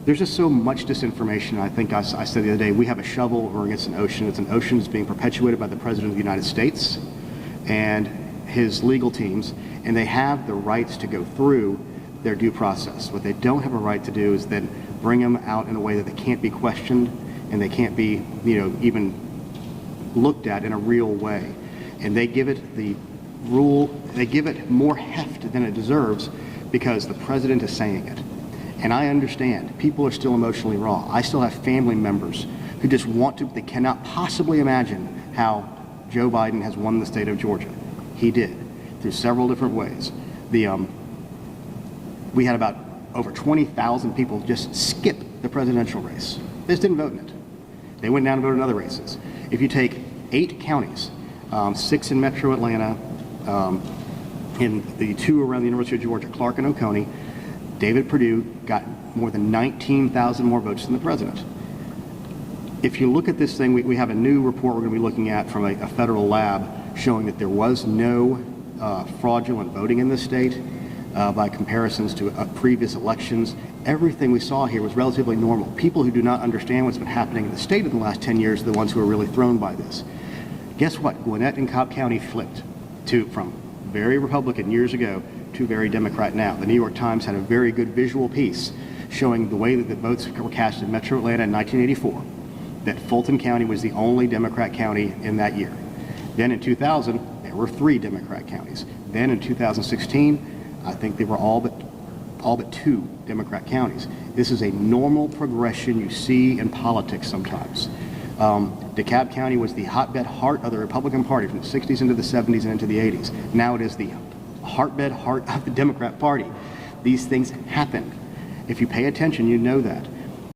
there's just so much disinformation. I think I said the other day, we have a shovel or against an ocean. It's an ocean that's being perpetuated by the President of the United States and his legal teams, and they have the rights to go through their due process. What they don't have a right to do is then bring them out in a way that they can't be questioned and they can't be, even looked at in a real way. And they give it they give it more heft than it deserves because the president is saying it. And I understand people are still emotionally raw. I still have family members who just they cannot possibly imagine how Joe Biden has won the state of Georgia. He did, through several different ways. We had about over 20,000 people just skip the presidential race. They just didn't vote in it. They went down and voted in other races. If you take 8 counties, 6 in Metro Atlanta, in the 2 around the University of Georgia, Clark and Oconee, David Perdue got more than 19,000 more votes than the president. If you look at this thing, we have a new report we're going to be looking at from a federal lab showing that there was no fraudulent voting in this state by comparisons to previous elections. Everything we saw here was relatively normal. People who do not understand what's been happening in the state in the last 10 years are the ones who are really thrown by this. Guess what? Gwinnett and Cobb County flipped from very Republican years ago to very Democrat now. The New York Times had a very good visual piece showing the way that the votes were cast in Metro Atlanta in 1984, that Fulton County was the only Democrat county in that year. Then in 2000, there were 3 Democrat counties. Then in 2016, I think they were all but 2 Democrat counties. This is a normal progression you see in politics sometimes. DeKalb County was the hotbed heart of the Republican Party from the 60s into the 70s and into the 80s. Now it is the hotbed heart of the Democrat Party. These things happen. If you pay attention, you know that.